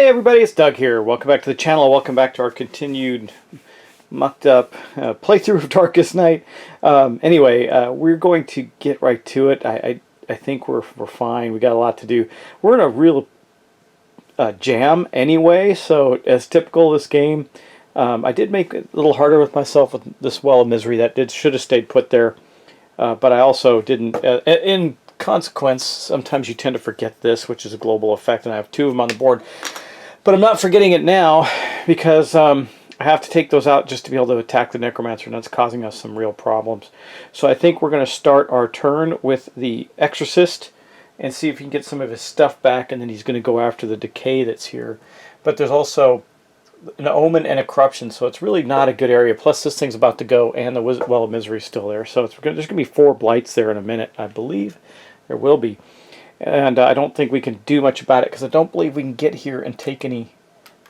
Hey everybody, it's Doug here. Welcome back to the channel. Welcome back to our continued mucked up playthrough of Darkest Night. Anyway, we're going to get right to it. I think we're fine. We got a lot to do. We're in a real jam anyway, so as typical of this game, I did make it a little harder with myself with this Well of Misery. That should have stayed put there, but I also didn't. In consequence, sometimes you tend to forget this, which is a global effect, and I have two of them on the board. But I'm not forgetting it now because I have to take those out just to be able to attack the Necromancer, and that's causing us some real problems. So I think we're going to start our turn with the Exorcist and see if he can get some of his stuff back, and then he's going to go after the Decay that's here. But there's also an Omen and a Corruption, so it's really not a good area. Plus this thing's about to go, and the Well of Misery is still there. So there's going to be 4 blights there in a minute, I believe. There will be. And I don't think we can do much about it because I don't believe we can get here and take any.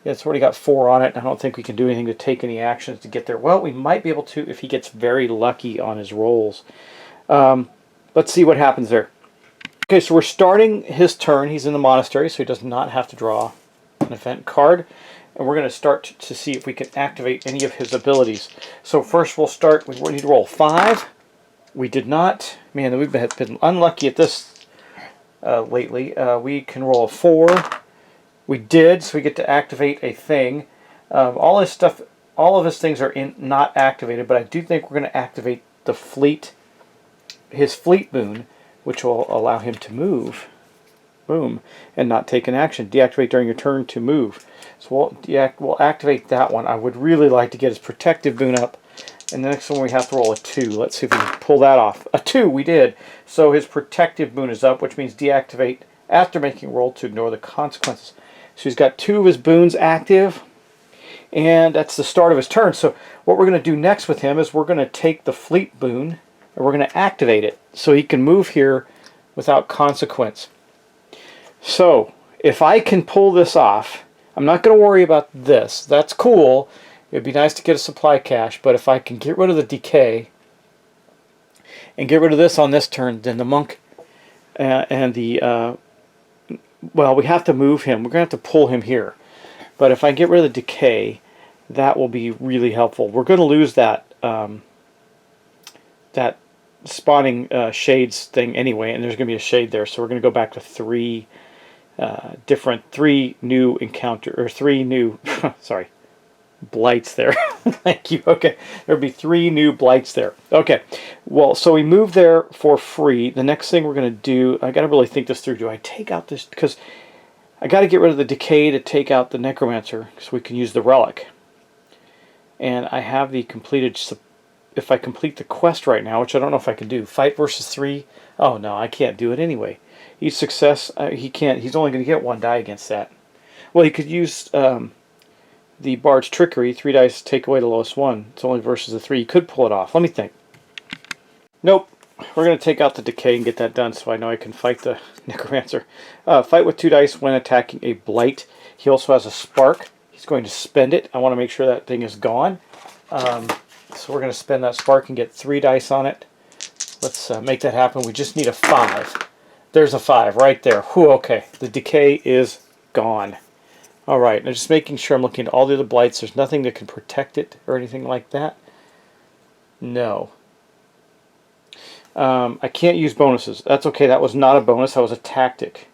Yeah, it's already got 4 on it. I don't think we can do anything to take any actions to get there. Well, we might be able to if he gets very lucky on his rolls. Let's see what happens there. Okay, so we're starting his turn. He's in the monastery, so he does not have to draw an event card. And we're going to start to see if we can activate any of his abilities. So first we'll start with, we need to roll 5. We did not. Man, we've been unlucky at this lately. We can roll a 4. We did, so we get to activate a thing. All his stuff, all of his things are not activated, but I do think we're going to activate the fleet, his fleet boon, which will allow him to move. Boom, and not take an action. Deactivate during your turn to move. So we'll activate that one. I would really like to get his protective boon up. And the next one we have to roll a 2. Let's see if we can pull that off. A 2, we did. So his protective boon is up, which means deactivate after making a roll to ignore the consequences. So he's got 2 of his boons active, and that's the start of his turn. So what we're going to do next with him is we're going to take the fleet boon, and we're going to activate it so he can move here without consequence. So if I can pull this off, I'm not going to worry about this. That's cool. It'd be nice to get a supply cache, but if I can get rid of the Decay and get rid of this on this turn, then the monk and the well, we have to move him. We're going to have to pull him here. But if I get rid of the Decay, that will be really helpful. We're going to lose that that spawning shades thing anyway, and there's going to be a shade there. So we're going to go back to 3 new encounter, or 3 new sorry, blights there. Thank you. Okay, there'll be 3 new blights there. Okay, well, so we move there for free. The next thing we're going to do, I got to really think this through. Do I take out this? Because I got to get rid of the Decay to take out the Necromancer, so we can use the Relic. And I have the completed, if I complete the quest right now, which I don't know if I can do, fight versus 3. Oh no, I can't do it anyway. Each success, he can't. He's only going to get 1 die against that. Well, he could use the Bard's Trickery, 3 dice, take away the lowest one. It's only versus the 3. You could pull it off. Let me think. Nope. We're going to take out the Decay and get that done so I know I can fight the Necromancer. Fight with 2 dice when attacking a Blight. He also has a Spark. He's going to spend it. I want to make sure that thing is gone. So we're going to spend that Spark and get 3 dice on it. Let's make that happen. We just need a 5. There's a 5 right there. Whew, okay. The Decay is gone. Alright, now just making sure I'm looking at all the other blights. There's nothing that can protect it or anything like that. No. I can't use bonuses. That's okay. That was not a bonus. That was a tactic.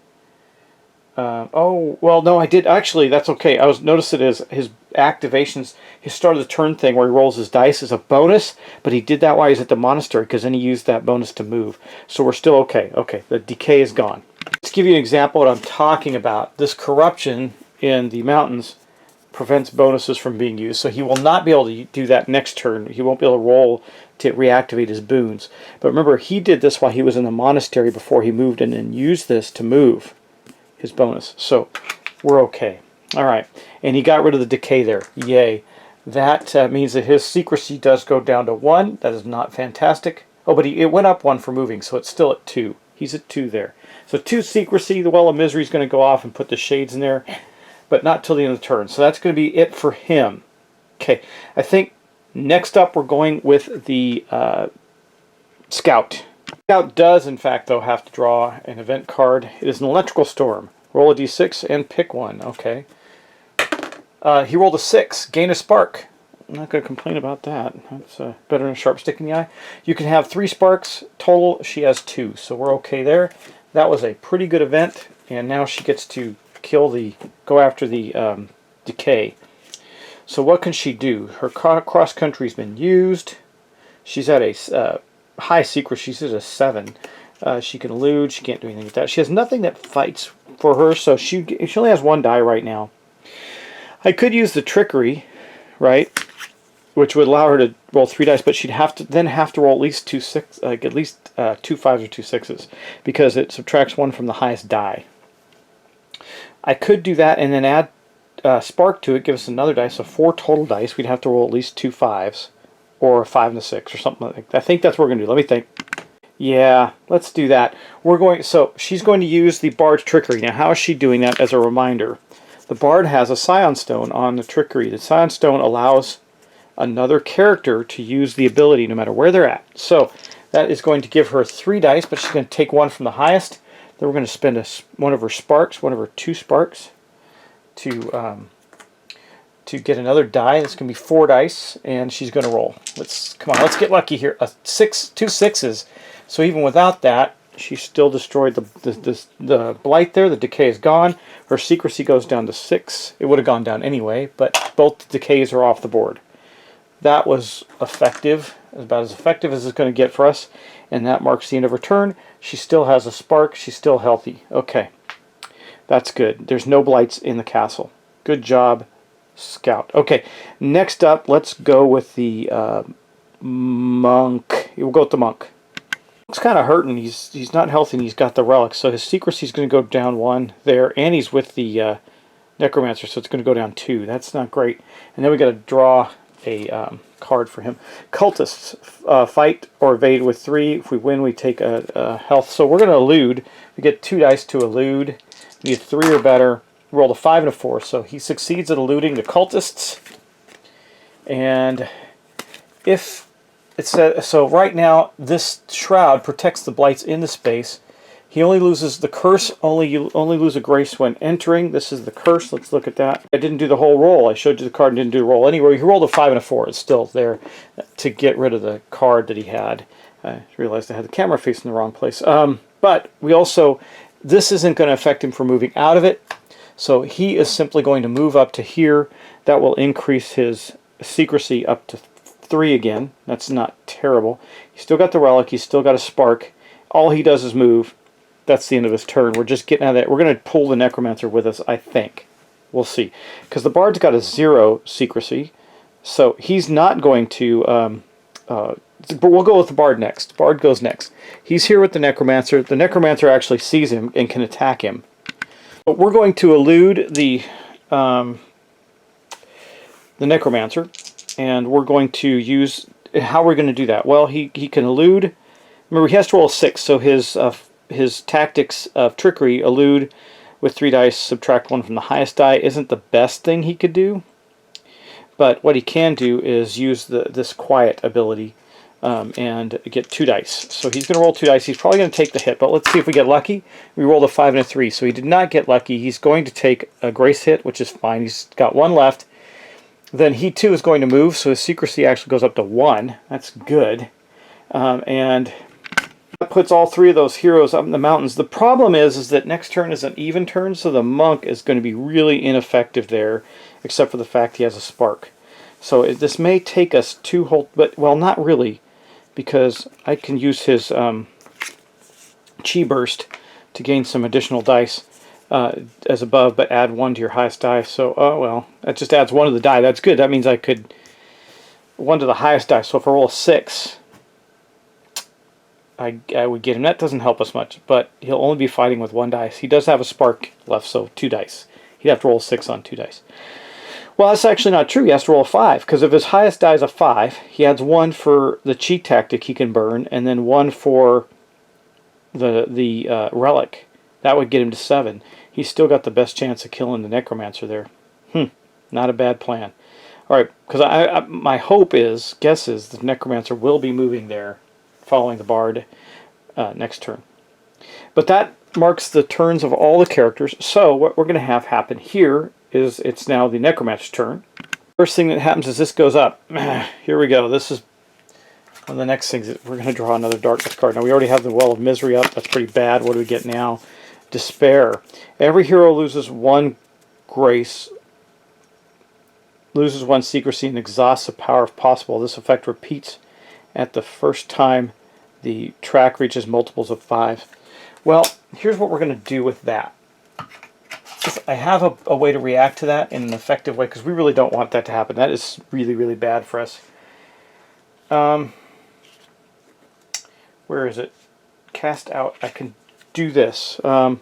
Oh, well, no, I did. Actually, that's okay. Notice it is his activations, his start of the turn thing where he rolls his dice is a bonus, but he did that while he's at the monastery because then he used that bonus to move. So we're still okay. Okay, the Decay is gone. Let's give you an example of what I'm talking about. This Corruption in the mountains prevents bonuses from being used, so he will not be able to do that next turn. He won't be able to roll to reactivate his boons. But remember, he did this while he was in the monastery before he moved in and used this to move his bonus. So we're okay. Alright, and he got rid of the Decay there. Yay. That means that his secrecy does go down to 1. That is not fantastic. Oh, but it went up 1 for moving, so it's still at 2. He's at 2 there. So 2 secrecy. The Well of Misery is going to go off and put the shades in there, but not till the end of the turn. So that's going to be it for him. Okay, I think next up we're going with the Scout. Scout does, in fact, though, have to draw an event card. It is an Electrical Storm. Roll a d6 and pick one. Okay. He rolled a 6, gain a spark. I'm not going to complain about that. That's better than a sharp stick in the eye. You can have 3 sparks total. She has 2, so we're okay there. That was a pretty good event, and now she gets to go after the decay. So what can she do? Her cross country's been used. She's at a high secret. She's at a 7. She can elude. She can't do anything with that. She has nothing that fights for her, so she only has 1 die right now. I could use the trickery, right, which would allow her to roll 3 dice, but she'd have to roll at least 2 5s or 2 6s, because it subtracts 1 from the highest die. I could do that and then add spark to it, give us another dice, so 4 total dice. We'd have to roll at least 2 5s, or a 5 and a 6, or something like that. I think that's what we're going to do. Let me think. Yeah, let's do that. So she's going to use the Bard's Trickery. Now, how is she doing that? As a reminder, the Bard has a Scion Stone on the Trickery. The Scion Stone allows another character to use the ability no matter where they're at. So that is going to give her 3 dice, but she's going to take 1 from the highest. Then we're going to spend one of her sparks, one of her 2 sparks, to get another die. That's going to be 4 dice, and she's going to roll. Come on, let's get lucky here. 2 6s. So even without that, she still destroyed the blight there. The decay is gone. Her secrecy goes down to 6. It would have gone down anyway, but both decays are off the board. That was effective, about as effective as it's going to get for us, and that marks the end of her turn. She still has a spark. She's still healthy. Okay, that's good. There's no blights in the castle. Good job, Scout. Okay, next up, let's go with the monk. We'll go with the monk. He's kind of hurting. He's not healthy, and he's got the relics, so his secrecy is going to go down 1 there, and he's with the necromancer, so it's going to go down 2. That's not great. And then we got to draw a card for him. Cultists fight or evade with 3. If we win, we take a health. So we're going to elude. We get 2 dice to elude. We get 3 or better. We rolled a 5 and a 4, so he succeeds at eluding the cultists. And if it says, so right now this shroud protects the blights in the space. He only loses the curse. You only lose a grace when entering. This is the curse. Let's look at that. I didn't do the whole roll. I showed you the card and didn't do the roll. Anyway, he rolled a 5 and a 4. It's still there to get rid of the card that he had. I realized I had the camera facing the wrong place. But we also, this isn't going to affect him for moving out of it. So he is simply going to move up to here. That will increase his secrecy up to 3 again. That's not terrible. He's still got the relic. He's still got a spark. All he does is move. That's the end of his turn. We're just getting out of that. We're going to pull the necromancer with us, I think. We'll see. Because the bard's got a 0 secrecy. So he's not going to... we'll go with the bard next. Bard goes next. He's here with the necromancer. The necromancer actually sees him and can attack him. But we're going to elude the necromancer. And we're going to use... How are we going to do that? Well, he can elude... Remember, he has to roll a 6, so his tactics of trickery, elude with 3 dice, subtract 1 from the highest die, isn't the best thing he could do. But what he can do is use this quiet ability and get 2 dice. So he's going to roll 2 dice. He's probably going to take the hit, but let's see if we get lucky. We rolled a 5 and a 3, so he did not get lucky. He's going to take a grace hit, which is fine. He's got 1 left. Then he too is going to move, so his secrecy actually goes up to 1. That's good. And that puts all 3 of those heroes up in the mountains. The problem is that next turn is an even turn, so the monk is going to be really ineffective there, except for the fact he has a spark. So this may take us 2 whole... But, well, not really, because I can use his Chi Burst to gain some additional dice as above, but add 1 to your highest die. So, well, that just adds 1 to the die. That's good. That means I could... 1 to the highest die. So if I roll a 6... I would get him. That doesn't help us much, but he'll only be fighting with 1 dice. He does have a spark left, so 2 dice. He'd have to roll a 6 on 2 dice. Well, that's actually not true. He has to roll a 5, because if his highest die is a 5, he adds 1 for the cheat tactic he can burn, and then 1 for the relic. That would get him to 7. He's still got the best chance of killing the necromancer there. Not a bad plan. All right, because my guess is the necromancer will be moving there following the bard next turn. But that marks the turns of all the characters. So what we're going to have happen here is it's now the Necromancer's turn. First thing that happens is this goes up. Here we go. This is one of the next things. That we're going to draw another darkness card. Now we already have the Well of Misery up. That's pretty bad. What do we get now? Despair. Every hero loses 1 grace, loses 1 secrecy, and exhausts the power if possible. This effect repeats at the first time the track reaches multiples of 5. Well, here's what we're going to do with that. I have a way to react to that in an effective way, because we really don't want that to happen. That is really, really bad for us. Where is it? Cast out. I can do this. We're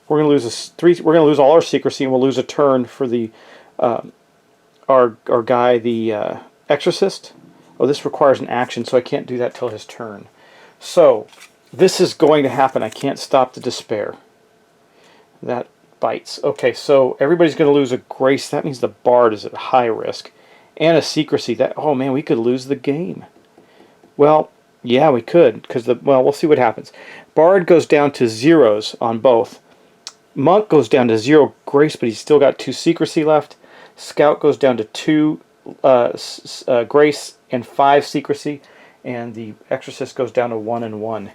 going to lose we're going to lose all our secrecy, and we'll lose a turn for the our guy, the Exorcist. Oh, this requires an action, so I can't do that till his turn. So this is going to happen. I can't stop the despair. That bites. Okay, so everybody's going to lose a grace. That means the Bard is at high risk. And a secrecy. That, oh man, we could lose the game. Well, yeah, we could, because well, we'll see what happens. Bard goes down to 0s on both. Monk goes down to 0 grace, but he's still got 2 secrecy left. Scout goes down to 2 grace and 5 secrecy, and the Exorcist goes down to 1 and 1.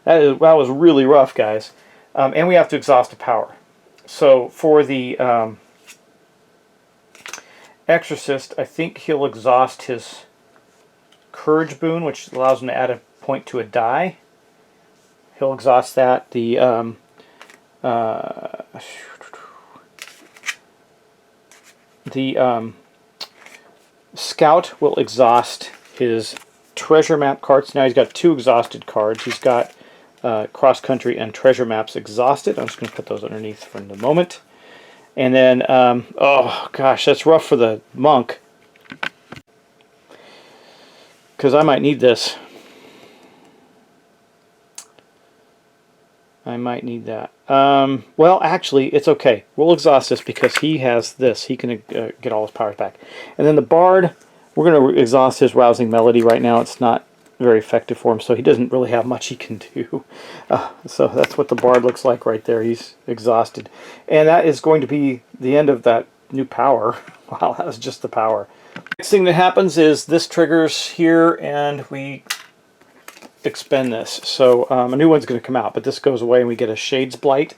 That was really rough, guys. And we have to exhaust a power. So for the Exorcist, I think he'll exhaust his Courage boon, which allows him to add a point to a die. He'll exhaust that. The Scout will exhaust his treasure map cards. Now he's got 2 exhausted cards. He's got cross country and treasure maps exhausted. I'm just going to put those underneath for the moment. And then, oh gosh, that's rough for the Monk, because I might need this. I might need that. Well, actually, it's okay. We'll exhaust this because he has this. He can get all his powers back. And then the Bard, we're going to exhaust his Rousing Melody right now. It's not very effective for him, so he doesn't really have much he can do. So that's what the Bard looks like right there. He's exhausted. And that is going to be the end of that new power. Wow, that was just the power. Next thing that happens is this triggers here, and we expend this. So a new one's going to come out, but this goes away and we get a Shades Blight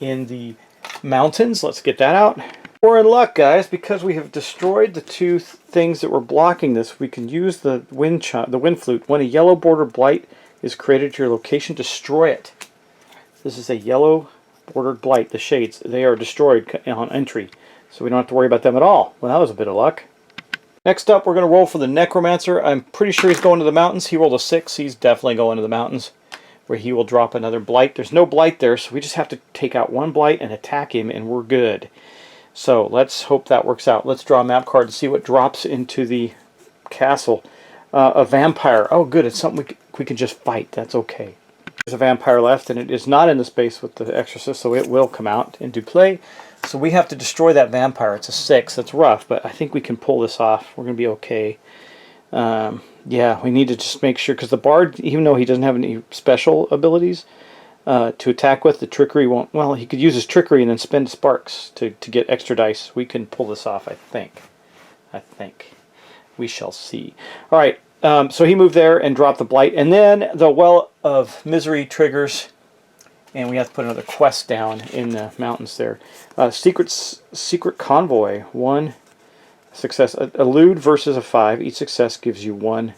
in the mountains. Let's get that out. We're in luck, guys, because we have destroyed the 2 things that were blocking this. We can use the wind flute. When a yellow border blight is created to your location, destroy it. This is a yellow bordered blight. The shades, they are destroyed on entry, so we don't have to worry about them at all. Well, that was a bit of luck. Next up, we're going to roll for the Necromancer. I'm pretty sure he's going to the mountains. He rolled a 6. He's definitely going to the mountains, where he will drop another blight. There's no blight there, so we just have to take out 1 blight and attack him, and we're good. So let's hope that works out. Let's draw a map card and see what drops into the castle. A vampire. Oh, good. It's something we can just fight. That's okay. There's a vampire left, and it is not in the space with the Exorcist, so it will come out into play. So we have to destroy that vampire. It's a 6. That's rough, but I think we can pull this off. We're going to be okay. Yeah, we need to just make sure, because the Bard, even though he doesn't have any special abilities to attack with, the trickery won't... Well, he could use his trickery and then spend sparks to get extra dice. We can pull this off, I think. We shall see. All right, so he moved there and dropped the Blight. And then the Well of Misery triggers, and we have to put another quest down in the mountains there. Secret Convoy, 1 success. Elude versus a 5. Each success gives you 1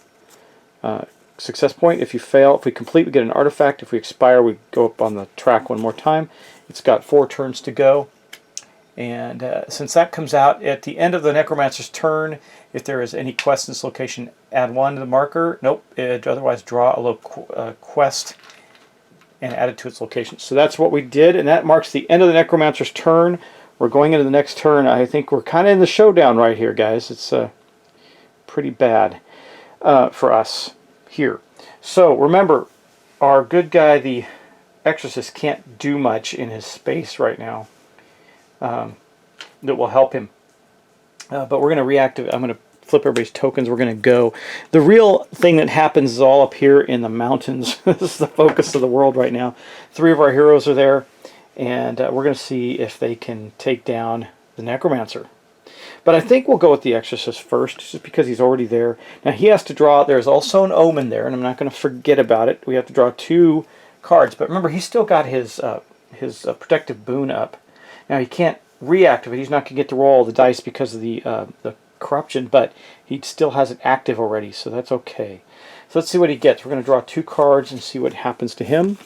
success point. If you fail, if we complete, we get an artifact. If we expire, we go up on the track 1 more time. It's got 4 turns to go. And since that comes out at the end of the Necromancer's turn, if there is any quest in this location, add 1 to the marker. Nope. Otherwise, draw a little quest and add it to its location. So that's what we did, and that marks the end of the Necromancer's turn. We're going into the next turn. I think we're kind of in the showdown right here, guys. It's pretty bad for us here. So remember, our good guy, the Exorcist, can't do much in his space right now that will help him. But we're going to reactivate. I'm going to flip everybody's tokens. We're going to go. The real thing that happens is all up here in the mountains. This is the focus of the world right now. 3 of our heroes are there, and we're going to see if they can take down the Necromancer. But I think we'll go with the Exorcist first, just because he's already there. Now he has to draw, there's also an Omen there, and I'm not going to forget about it. We have to draw 2 cards, but remember, he's still got his protective boon up. Now he can't reactivate, he's not going to get to roll all the dice because of the corruption, but he still has it active already, so that's okay. So let's see what he gets. We're going to draw 2 cards and see what happens to him.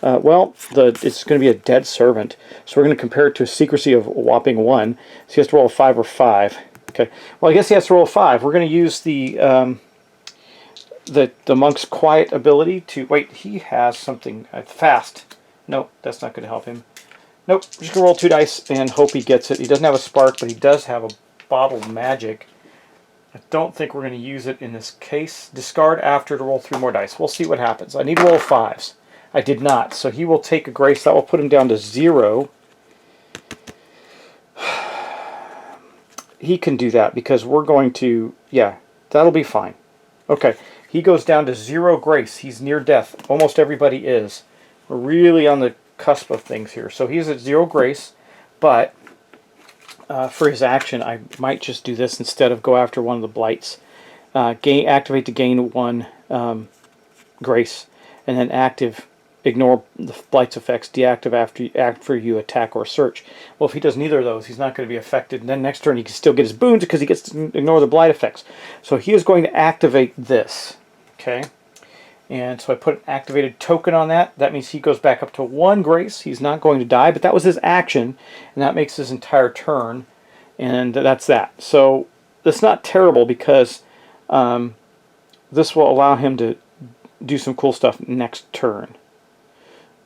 It's going to be a Dead Servant. So we're going to compare it to a secrecy of a whopping 1. So he has to roll a 5 or 5. Okay. Well, I guess he has to roll a 5. We're going to use the monk's quiet ability to... Wait, he has something... fast. Nope, that's not going to help him. Nope, we're just going to roll 2 dice and hope he gets it. He doesn't have a spark, but he does have a bottle of magic. I don't think we're going to use it in this case. Discard after to roll 3 more dice. We'll see what happens. I need to roll 5s. I did not, so he will take a grace. That will put him down to 0. He can do that because we're going to... Yeah, that'll be fine. Okay, he goes down to 0 grace. He's near death. Almost everybody is. We're really on the cusp of things here. So he's at 0 grace, but for his action, I might just do this instead of go after one of the blights. Activate to gain 1 grace, and then ignore the blight's effects, deactive after you attack or search. Well, if he does neither of those, he's not going to be affected. And then next turn he can still get his boons because he gets to ignore the blight effects. So he is going to activate this. Okay. And so I put an activated token on that. That means he goes back up to 1 grace. He's not going to die, but that was his action, and that makes his entire turn. And that's that. So that's not terrible because this will allow him to do some cool stuff next turn.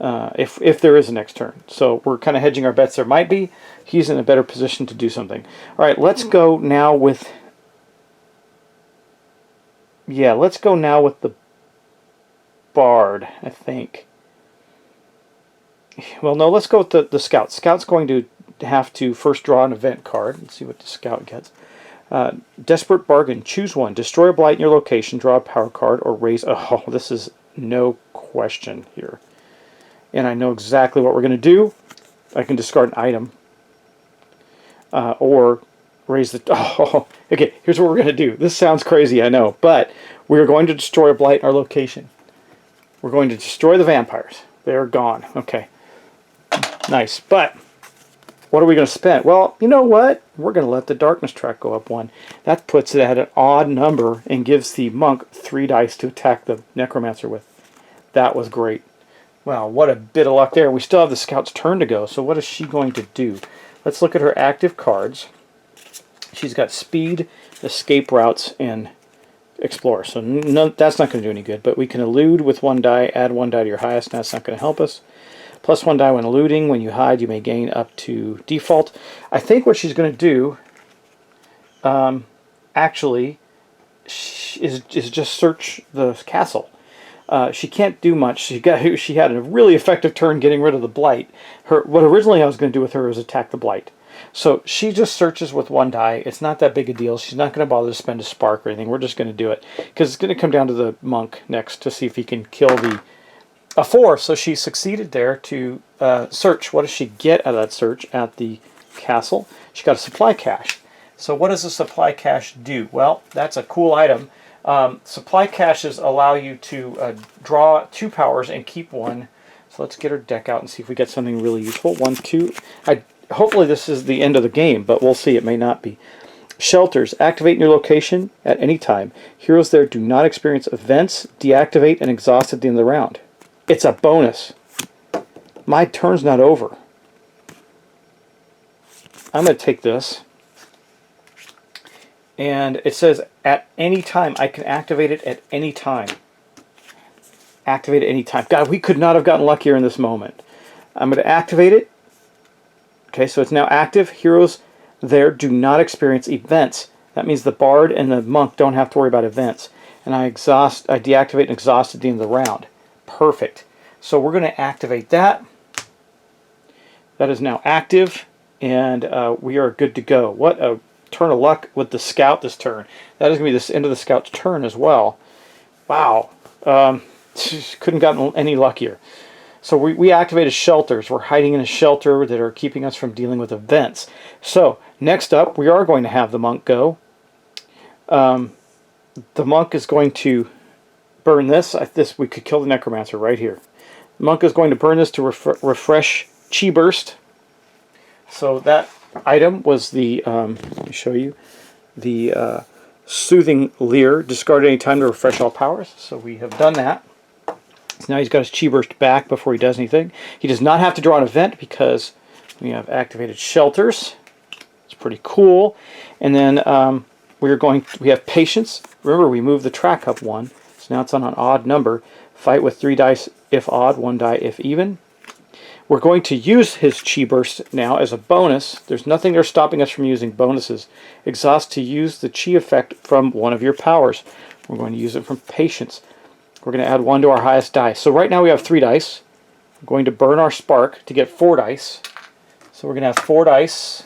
If there is a next turn. So we're kind of hedging our bets. There might be. He's in a better position to do something. All right, let's go now with... Yeah, let's go now with the Bard, I think. Well, no, let's go with the Scout. Scout's going to have to first draw an event card. Let's see what the Scout gets. Desperate Bargain. Choose one. Destroy a blight in your location. Draw a power card or raise... Oh, this is no question here. And I know exactly what we're going to do. I can discard an item. Or raise the... Oh, okay, here's what we're going to do. This sounds crazy, I know. But we're going to destroy a blight in our location. We're going to destroy the vampires. They're gone. Okay. Nice. But what are we going to spend? Well, you know what? We're going to let the darkness track go up 1. That puts it at an odd number and gives the monk 3 dice to attack the necromancer with. That was great. Wow, what a bit of luck there. We still have the Scout's turn to go, so what is she going to do? Let's look at her active cards. She's got Speed, Escape Routes, and Explore. So that's not going to do any good, but we can elude with 1 die, add 1 die to your highest, and that's not going to help us. Plus 1 die when eluding. When you hide, you may gain up to default. I think what she's going to do, actually, is just search the castle. She can't do much. She had a really effective turn getting rid of the blight. What originally I was going to do with her was attack the blight. So she just searches with 1 die. It's not that big a deal. She's not going to bother to spend a spark or anything. We're just going to do it because it's going to come down to the monk next to see if he can kill a 4. So she succeeded there to search. What does she get out of that search at the castle? She got a supply cache. So what does a supply cache do? Well, that's a cool item. Supply caches allow you to draw 2 powers and keep 1. So let's get her deck out and see if we get something really useful. 1, 2. Hopefully this is the end of the game, but we'll see. It may not be. Shelters. Activate in your location at any time. Heroes there do not experience events, deactivate, and exhaust at the end of the round. It's a bonus. My turn's not over. I'm going to take this. And it says at any time. I can activate it at any time. Activate at any time. God, we could not have gotten luckier in this moment. I'm going to activate it. Okay, so it's now active. Heroes there do not experience events. That means the bard and the monk don't have to worry about events. And I deactivate and exhaust at the end of the round. Perfect. So we're going to activate that. That is now active, and we are good to go. What a turn of luck with the Scout this turn. That is going to be the end of the Scout's turn as well. Wow. Couldn't gotten any luckier. So we activated shelters. We're hiding in a shelter that are keeping us from dealing with events. So next up, we are going to have the monk go. The monk is going to burn this. We could kill the necromancer right here. The monk is going to burn this to refresh Chi Burst. So that item was the, let me show you, the Soothing Leer. Discard any time to refresh all powers. So we have done that. So now he's got his Chi Burst back before he does anything. He does not have to draw an event because we have activated shelters. It's pretty cool. And then we have Patience. Remember, we moved the track up 1. So now it's on an odd number. Fight with 3 dice if odd, 1 die if even. We're going to use his Chi Burst now as a bonus. There's nothing there stopping us from using bonuses. Exhaust to use the Chi effect from one of your powers. We're going to use it from Patience. We're going to add 1 to our highest die. So right now we have 3 dice. We're going to burn our Spark to get 4 dice. So we're going to have 4 dice.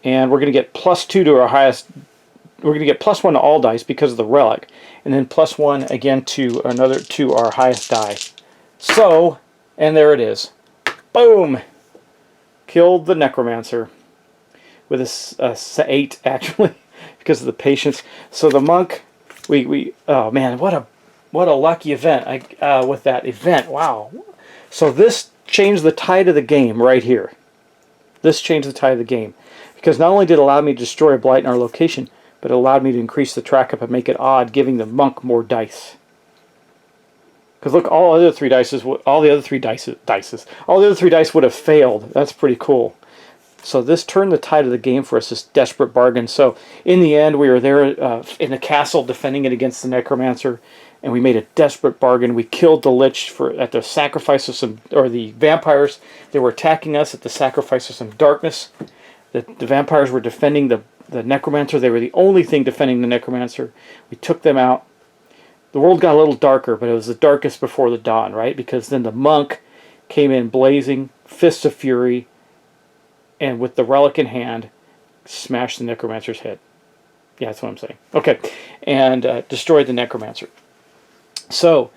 And we're going to get +2 to our highest. We're going to get +1 to all dice because of the relic. And then +1 again to our highest die. So, and there it is. Boom! Killed the necromancer. With a 8 actually, because of the Patience. So the monk, oh man, what a lucky event with that event. Wow. So this changed the tide of the game right here. This changed the tide of the game. Because not only did it allow me to destroy a blight in our location, but it allowed me to increase the track up and make it odd, giving the monk more dice. Because look, all the other 3 dice would have failed. That's pretty cool. So this turned the tide of the game for us, this desperate bargain. So in the end, we were there in the castle defending it against the necromancer, and we made a desperate bargain. We killed the lich at the sacrifice of the vampires. They were attacking us at the sacrifice of some darkness. The vampires were defending the necromancer. They were the only thing defending the necromancer. We took them out. The world got a little darker, but it was the darkest before the dawn, right? Because then the monk came in blazing, fists of fury, and with the relic in hand, smashed the necromancer's head. Yeah, that's what I'm saying. Okay, and destroyed the necromancer. So,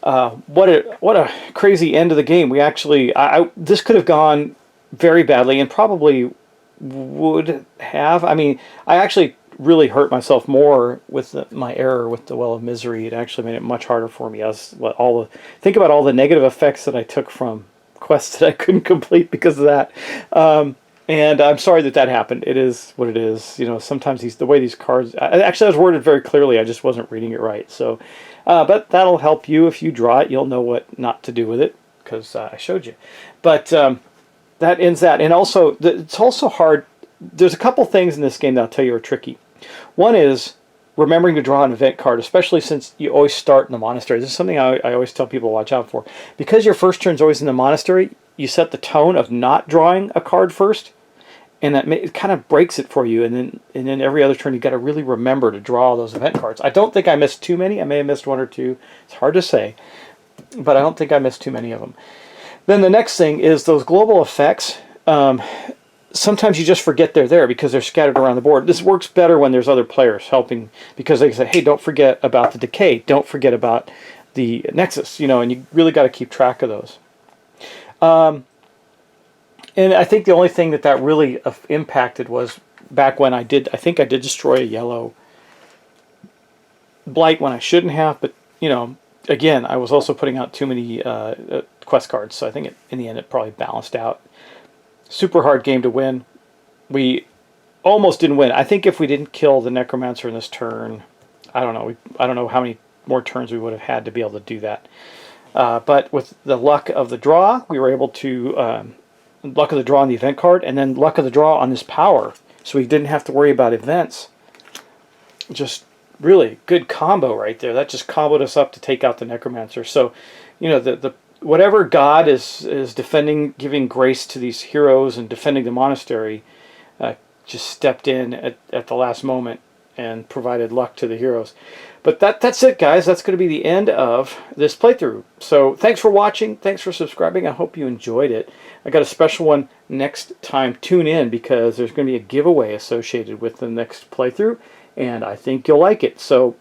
what a crazy end of the game. We actually, this could have gone very badly, and probably would have. I mean, I actually really hurt myself more with my error with the Well of Misery. It actually made it much harder for me. Think about all the negative effects that I took from quests that I couldn't complete because of that. And I'm sorry that happened. It is what it is. You know, sometimes the way these cards. Actually, I was worded very clearly. I just wasn't reading it right. So, but that'll help you if you draw it. You'll know what not to do with it because I showed you. But that ends that. And also, it's also hard. There's a couple things in this game that I'll tell you are tricky. One is remembering to draw an event card, especially since you always start in the monastery. This is something I always tell people to watch out for. Because your first turn's always in the monastery, you set the tone of not drawing a card first, and it kind of breaks it for you. And then every other turn, you've got to really remember to draw those event cards. I don't think I missed too many. I may have missed 1 or 2. It's hard to say, but I don't think I missed too many of them. Then the next thing is those global effects. Sometimes you just forget they're there because they're scattered around the board. This works better when there's other players helping because they say, hey, don't forget about the decay. Don't forget about the nexus, and you really got to keep track of those. And I think the only thing that really impacted was back when I think I did destroy a yellow blight when I shouldn't have, but, again, I was also putting out too many quest cards, so I think in the end it probably balanced out. Super hard game to win. We almost didn't win. I think if we didn't kill the necromancer in this turn, I don't know. I don't know how many more turns we would have had to be able to do that. But with the luck of the draw, we were able to luck of the draw on the event card, and then luck of the draw on this power, so we didn't have to worry about events. Just really good combo right there. That just comboed us up to take out the necromancer. So, the whatever God is defending, giving grace to these heroes and defending the monastery, just stepped in at the last moment and provided luck to the heroes. But that's it, guys. That's going to be the end of this playthrough. So thanks for watching. Thanks for subscribing. I hope you enjoyed it. I got a special one next time. Tune in because there's going to be a giveaway associated with the next playthrough, and I think you'll like it. So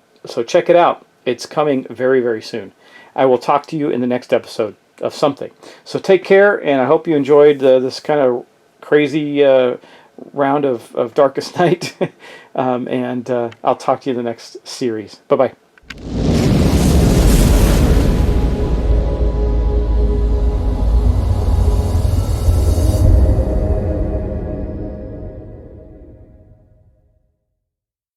check it out. It's coming very, very soon. I will talk to you in the next episode of something. So take care, and I hope you enjoyed this kind of crazy round of Darkest Night. And I'll talk to you in the next series. Bye-bye.